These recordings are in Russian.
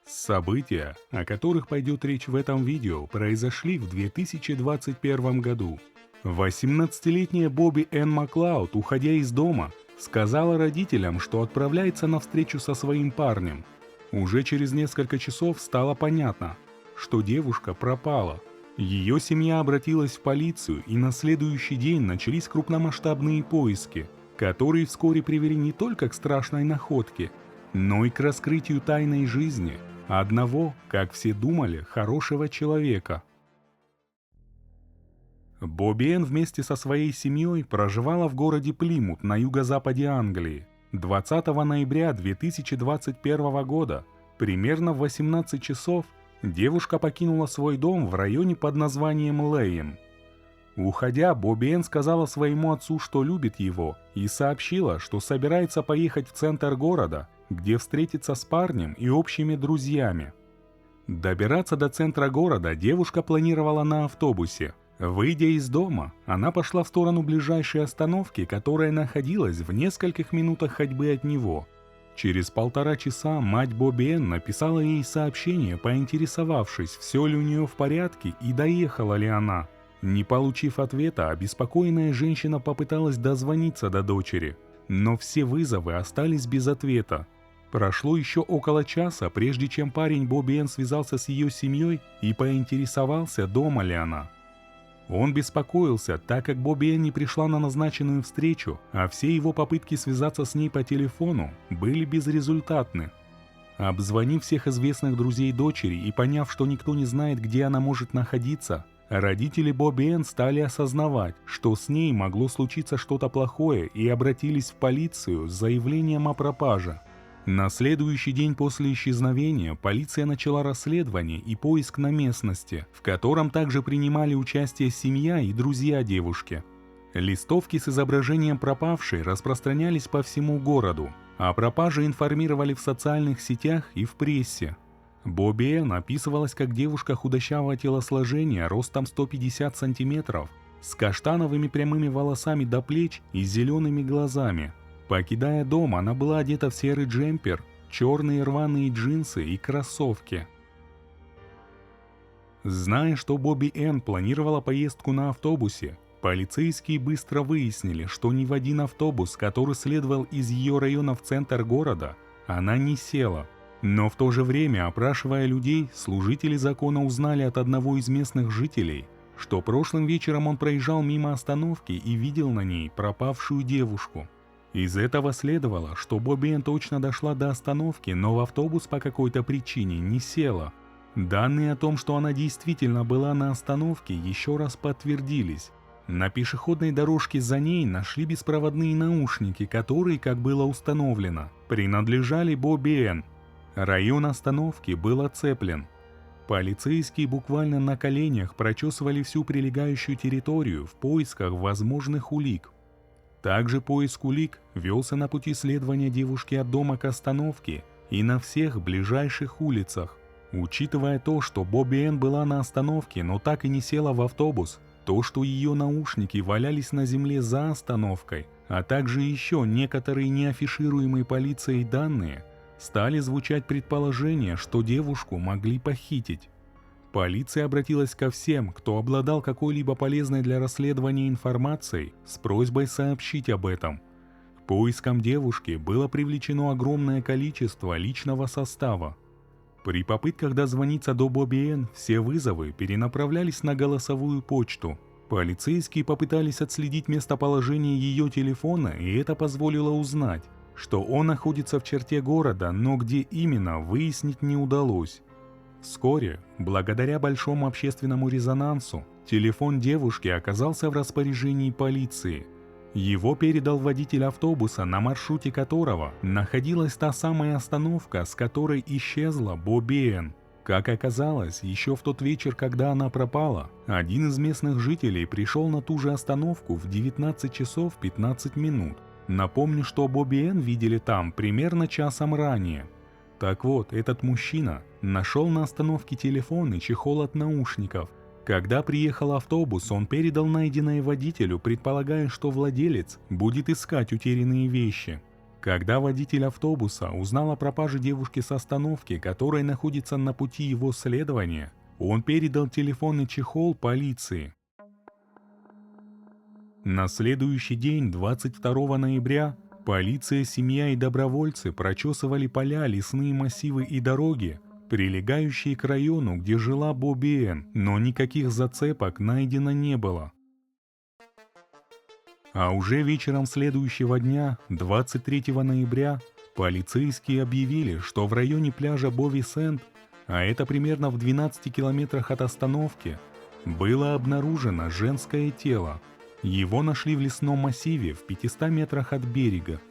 События, о которых пойдет речь в этом видео, произошли в 2021 году. 18-летняя Бобби Энн Маклауд, уходя из дома, сказала родителям, что отправляется на встречу со своим парнем. Уже через несколько часов стало понятно, что девушка пропала. Ее семья обратилась в полицию, и на следующий день начались крупномасштабные поиски, которые вскоре привели не только к страшной находке, но и к раскрытию тайной жизни одного, как все думали, хорошего человека. Бобби Энн вместе со своей семьей проживала в городе Плимут на юго-западе Англии. 20 ноября 2021 года, примерно в 18 часов, девушка покинула свой дом в районе под названием Лейн. Уходя, Бобби Энн сказала своему отцу, что любит его, и сообщила, что собирается поехать в центр города, где встретиться с парнем и общими друзьями. Добираться до центра города девушка планировала на автобусе. Выйдя из дома, она пошла в сторону ближайшей остановки, которая находилась в нескольких минутах ходьбы от него. Через 1,5 часа мать Бобби Энн написала ей сообщение, поинтересовавшись, все ли у нее в порядке и доехала ли она. Не получив ответа, обеспокоенная женщина попыталась дозвониться до дочери, но все вызовы остались без ответа. Прошло еще около часа, прежде чем парень Бобби Энн связался с ее семьей и поинтересовался, дома ли она. Он беспокоился, так как Бобби Энн не пришла на назначенную встречу, а все его попытки связаться с ней по телефону были безрезультатны. Обзвонив всех известных друзей дочери и поняв, что никто не знает, где она может находиться, родители Бобби Энн стали осознавать, что с ней могло случиться что-то плохое, и обратились в полицию с заявлением о пропаже. На следующий день после исчезновения полиция начала расследование и поиск на местности, в котором также принимали участие семья и друзья девушки. Листовки с изображением пропавшей распространялись по всему городу, а пропаже информировали в социальных сетях и в прессе. Бобби Энн описывалась как девушка худощавого телосложения ростом 150 сантиметров, с каштановыми прямыми волосами до плеч и зелеными глазами. Покидая дом, она была одета в серый джемпер, черные рваные джинсы и кроссовки. Зная, что Бобби Энн планировала поездку на автобусе, полицейские быстро выяснили, что ни в один автобус, который следовал из ее района в центр города, она не села. Но в то же время, опрашивая людей, служители закона узнали от одного из местных жителей, что прошлым вечером он проезжал мимо остановки и видел на ней пропавшую девушку. Из этого следовало, что Бобби Энн точно дошла до остановки, но в автобус по какой-то причине не села. Данные о том, что она действительно была на остановке, еще раз подтвердились. На пешеходной дорожке за ней нашли беспроводные наушники, которые, как было установлено, принадлежали Бобби Энн. Район остановки был оцеплен. Полицейские буквально на коленях прочесывали всю прилегающую территорию в поисках возможных улик. Также поиск улик велся на пути следования девушки от дома к остановке и на всех ближайших улицах. Учитывая то, что Бобби Энн была на остановке, но так и не села в автобус, то, что ее наушники валялись на земле за остановкой, а также еще некоторые неафишируемые полицией данные, стали звучать предположения, что девушку могли похитить. Полиция обратилась ко всем, кто обладал какой-либо полезной для расследования информацией, с просьбой сообщить об этом. К поискам девушки было привлечено огромное количество личного состава. При попытках дозвониться до Бобби Энн все вызовы перенаправлялись на голосовую почту. Полицейские попытались отследить местоположение ее телефона, и это позволило узнать, что он находится в черте города, но где именно, выяснить не удалось. Вскоре, благодаря большому общественному резонансу, телефон девушки оказался в распоряжении полиции. Его передал водитель автобуса, на маршруте которого находилась та самая остановка, с которой исчезла Бобби Энн. Как оказалось, еще в тот вечер, когда она пропала, один из местных жителей пришел на ту же остановку в 19 часов 15 минут. Напомню, что Бобби Энн видели там примерно часом ранее. Так вот, этот мужчина нашел на остановке телефон и чехол от наушников. Когда приехал автобус, он передал найденное водителю, предполагая, что владелец будет искать утерянные вещи. Когда водитель автобуса узнал о пропаже девушки с остановки, которая находится на пути его следования, он передал телефонный чехол полиции. На следующий день, 22 ноября, полиция, семья и добровольцы прочесывали поля, лесные массивы и дороги, прилегающие к району, где жила Бобби Энн, но никаких зацепок найдено не было. А уже вечером следующего дня, 23 ноября, полицейские объявили, что в районе пляжа Бови-Сент, а это примерно в 12 километрах от остановки, было обнаружено женское тело. Его нашли в лесном массиве в 500 метрах от берега.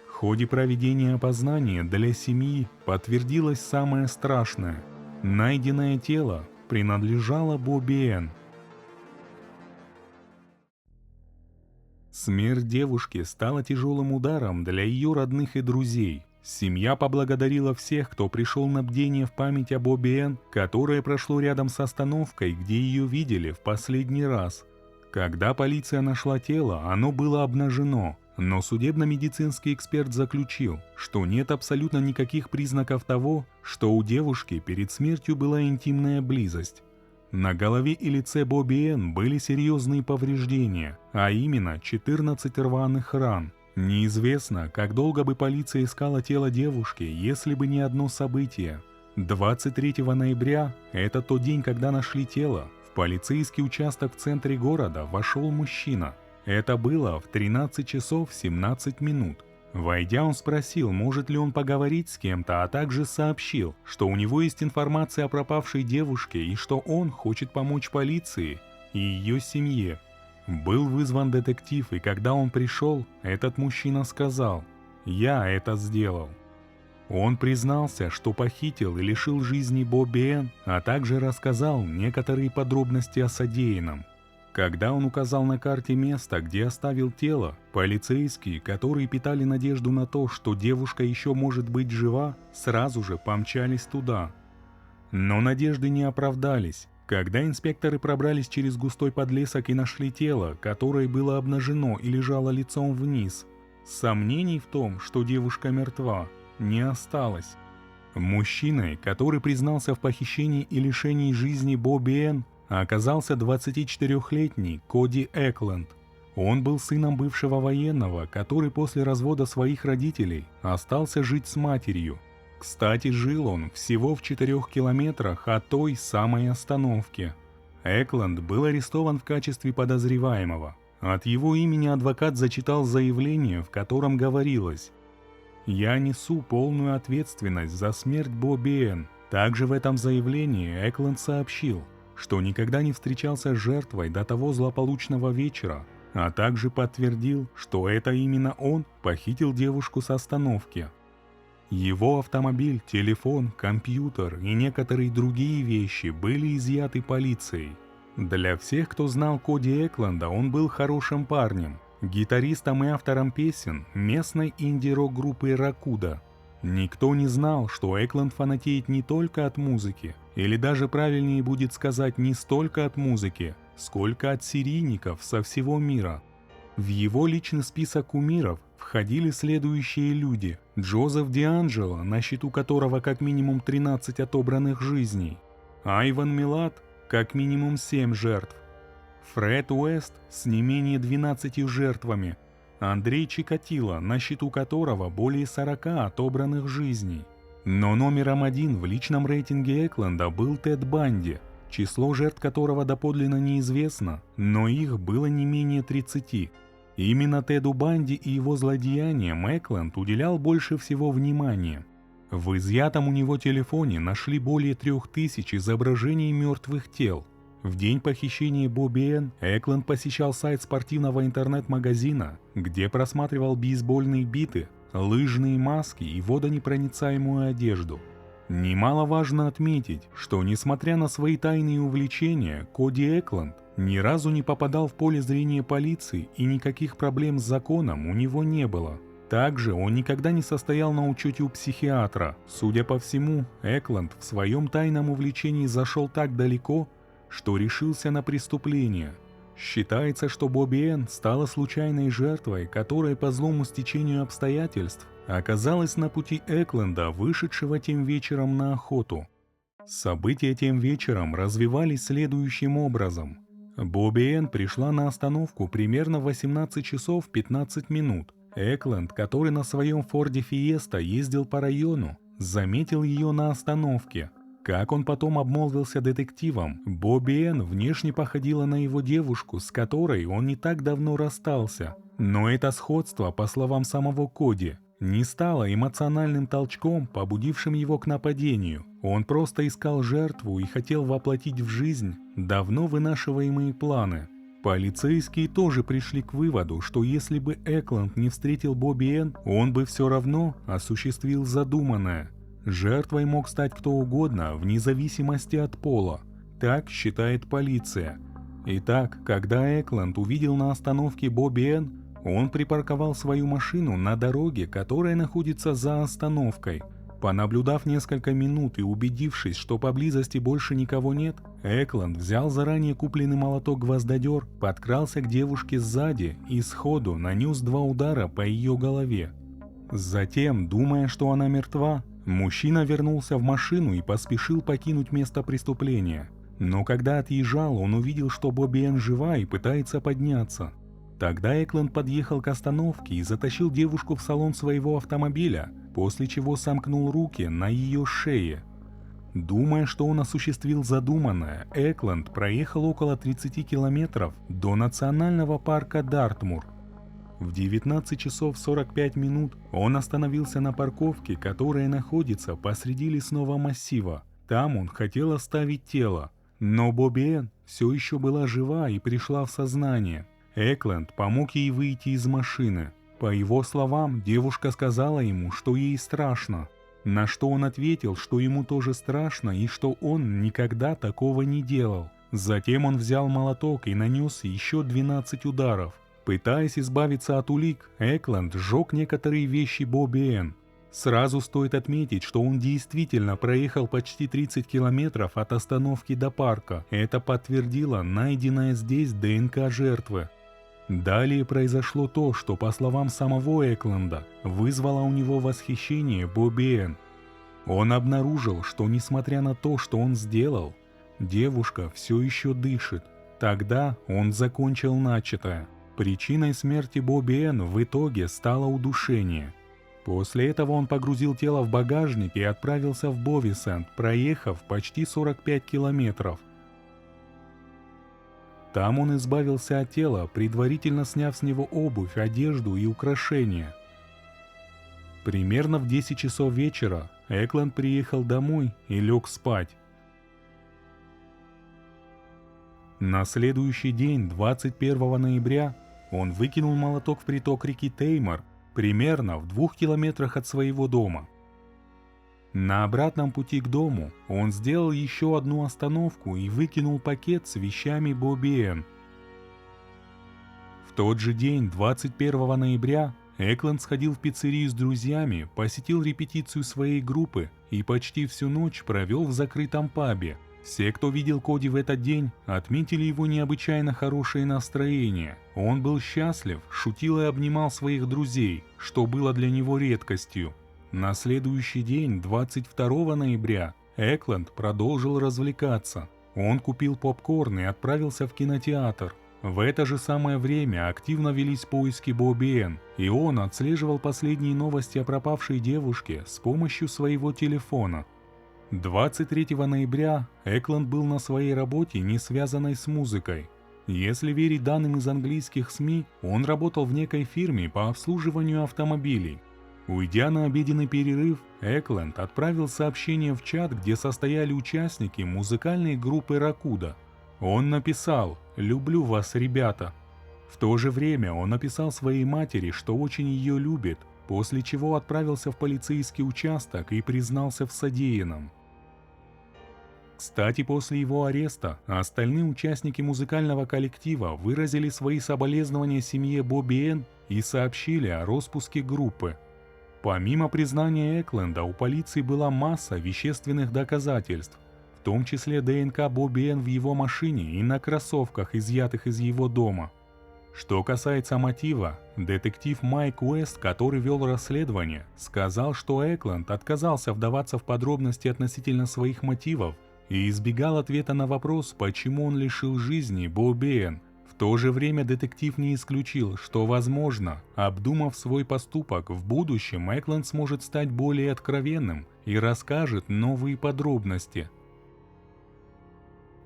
В ходе проведения опознания для семьи подтвердилось самое страшное. Найденное тело принадлежало Бобби Энн. Смерть девушки стала тяжелым ударом для ее родных и друзей. Семья поблагодарила всех, кто пришел на бдение в память о Бобби Энн, которое прошло рядом с остановкой, где ее видели в последний раз. Когда полиция нашла тело, оно было обнажено, но судебно-медицинский эксперт заключил, что нет абсолютно никаких признаков того, что у девушки перед смертью была интимная близость. На голове и лице Бобби Энн были серьезные повреждения, а именно 14 рваных ран. Неизвестно, как долго бы полиция искала тело девушки, если бы не одно событие. 23 ноября, это тот день, когда нашли тело, в полицейский участок в центре города вошел мужчина. Это было в 13 часов 17 минут. Войдя, он спросил, может ли он поговорить с кем-то, а также сообщил, что у него есть информация о пропавшей девушке и что он хочет помочь полиции и ее семье. Был вызван детектив, и когда он пришел, этот мужчина сказал: «Я это сделал». Он признался, что похитил и лишил жизни Бобби Энн, а также рассказал некоторые подробности о содеянном. Когда он указал на карте место, где оставил тело, полицейские, которые питали надежду на то, что девушка еще может быть жива, сразу же помчались туда. Но надежды не оправдались. Когда инспекторы пробрались через густой подлесок и нашли тело, которое было обнажено и лежало лицом вниз, сомнений в том, что девушка мертва, не осталось. Мужчиной, который признался в похищении и лишении жизни Бобби Энн, оказался 24-летний Коди Экленд. Он был сыном бывшего военного, который после развода своих родителей остался жить с матерью. Кстати, жил он всего в 4 километрах от той самой остановки. Экленд был арестован в качестве подозреваемого. От его имени адвокат зачитал заявление, в котором говорилось: «Я несу полную ответственность за смерть Бобби Энн». Также в этом заявлении Экленд сообщил, что никогда не встречался с жертвой до того злополучного вечера, а также подтвердил, что это именно он похитил девушку с остановки. Его автомобиль, телефон, компьютер и некоторые другие вещи были изъяты полицией. Для всех, кто знал Коди Экленда, он был хорошим парнем, гитаристом и автором песен местной инди-рок группы «Ракуда». Никто не знал, что Экленд фанатеет не только от музыки, или даже правильнее будет сказать не столько от музыки, сколько от серийников со всего мира. В его личный список кумиров входили следующие люди: Джозеф Дианджело, на счету которого как минимум 13 отобранных жизней, Айван Милат, как минимум 7 жертв, Фред Уэст с не менее 12 жертвами, Андрей Чикатило, на счету которого более 40 отобранных жизней. Но номером один в личном рейтинге Экленда был Тед Банди, число жертв которого доподлинно неизвестно, но их было не менее 30. Именно Теду Банди и его злодеяниям Экленд уделял больше всего внимания. В изъятом у него телефоне нашли более 3000 изображений мертвых тел. В день похищения Бобби Энн Экленд посещал сайт спортивного интернет-магазина, где просматривал бейсбольные биты, лыжные маски и водонепроницаемую одежду. Немаловажно отметить, что несмотря на свои тайные увлечения, Коди Экленд ни разу не попадал в поле зрения полиции и никаких проблем с законом у него не было. Также он никогда не состоял на учете у психиатра. Судя по всему, Экленд в своем тайном увлечении зашел так далеко, что решился на преступление. Считается, что Бобби Энн стала случайной жертвой, которая по злому стечению обстоятельств оказалась на пути Экленда, вышедшего тем вечером на охоту. События тем вечером развивались следующим образом. Бобби Энн пришла на остановку примерно в 18 часов 15 минут. Экленд, который на своем Форде Фиеста ездил по району, заметил ее на остановке. Как он потом обмолвился детективам, Бобби Энн внешне походила на его девушку, с которой он не так давно расстался. Но это сходство, по словам самого Коди, не стало эмоциональным толчком, побудившим его к нападению. Он просто искал жертву и хотел воплотить в жизнь давно вынашиваемые планы. Полицейские тоже пришли к выводу, что если бы Экленд не встретил Бобби Энн, он бы все равно осуществил задуманное. Жертвой мог стать кто угодно, вне зависимости от пола. Так считает полиция. Итак, когда Экленд увидел на остановке Бобби Энн, он припарковал свою машину на дороге, которая находится за остановкой. Понаблюдав несколько минут и убедившись, что поблизости больше никого нет, Экленд взял заранее купленный молоток-гвоздодер, подкрался к девушке сзади и сходу нанес 2 удара по ее голове. Затем, думая, что она мертва, мужчина вернулся в машину и поспешил покинуть место преступления. Но когда отъезжал, он увидел, что Бобби Энн жива и пытается подняться. Тогда Экленд подъехал к остановке и затащил девушку в салон своего автомобиля, после чего сомкнул руки на ее шее. Думая, что он осуществил задуманное, Экленд проехал около 30 километров до национального парка Дартмур. В 19 часов 45 минут он остановился на парковке, которая находится посреди лесного массива. Там он хотел оставить тело, но Бобби Энн все еще была жива и пришла в сознание. Экленд помог ей выйти из машины. По его словам, девушка сказала ему, что ей страшно, на что он ответил, что ему тоже страшно и что он никогда такого не делал. Затем он взял молоток и нанес еще 12 ударов. Пытаясь избавиться от улик, Экленд сжег некоторые вещи Бобби Энн. Сразу стоит отметить, что он действительно проехал почти 30 километров от остановки до парка. Это подтвердило найденная здесь ДНК жертвы. Далее произошло то, что, по словам самого Экленда, вызвало у него восхищение Бобби Энн. Он обнаружил, что несмотря на то, что он сделал, девушка все еще дышит. Тогда он закончил начатое. Причиной смерти Бобби Энн в итоге стало удушение. После этого он погрузил тело в багажник и отправился в Бовисент, проехав почти 45 километров. Там он избавился от тела, предварительно сняв с него обувь, одежду и украшения. Примерно в 10 часов вечера Экленд приехал домой и лег спать. На следующий день, 21 ноября, он выкинул молоток в приток реки Теймор, примерно в 2 километрах от своего дома. На обратном пути к дому он сделал еще одну остановку и выкинул пакет с вещами Бобби Энн. В тот же день, 21 ноября, Экленд сходил в пиццерию с друзьями, посетил репетицию своей группы и почти всю ночь провел в закрытом пабе. Все, кто видел Коди в этот день, отметили его необычайно хорошее настроение. Он был счастлив, шутил и обнимал своих друзей, что было для него редкостью. На следующий день, 22 ноября, Экленд продолжил развлекаться. Он купил попкорн и отправился в кинотеатр. В это же самое время активно велись поиски Бобби Энн, и он отслеживал последние новости о пропавшей девушке с помощью своего телефона. 23 ноября Экленд был на своей работе, не связанной с музыкой. Если верить данным из английских СМИ, он работал в некой фирме по обслуживанию автомобилей. Уйдя на обеденный перерыв, Экленд отправил сообщение в чат, где состояли участники музыкальной группы «Ракуда». Он написал «Люблю вас, ребята». В то же время он написал своей матери, что очень ее любит, после чего отправился в полицейский участок и признался в содеянном. Кстати, после его ареста остальные участники музыкального коллектива выразили свои соболезнования семье Бобби Энн и сообщили о распуске группы. Помимо признания Экленда, у полиции была масса вещественных доказательств. В в том числе ДНК Бобби Н в его машине и на кроссовках, изъятых из его дома. Что касается мотива, детектив Майк Уэст, который вел расследование, сказал, что Экленд отказался вдаваться в подробности относительно своих мотивов и избегал ответа на вопрос, почему он лишил жизни Бобби Н. В то же время детектив не исключил, что, возможно, обдумав свой поступок, в будущем Экленд сможет стать более откровенным и расскажет новые подробности.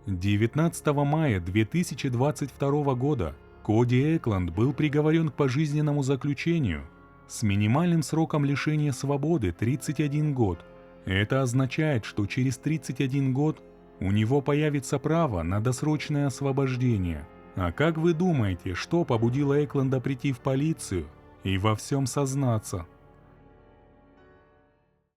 19 мая 2022 года Коди Экленд был приговорен к пожизненному заключению с минимальным сроком лишения свободы 31 год. Это означает, что через 31 год у него появится право на досрочное освобождение. А как вы думаете, что побудило Экленда прийти в полицию и во всем сознаться?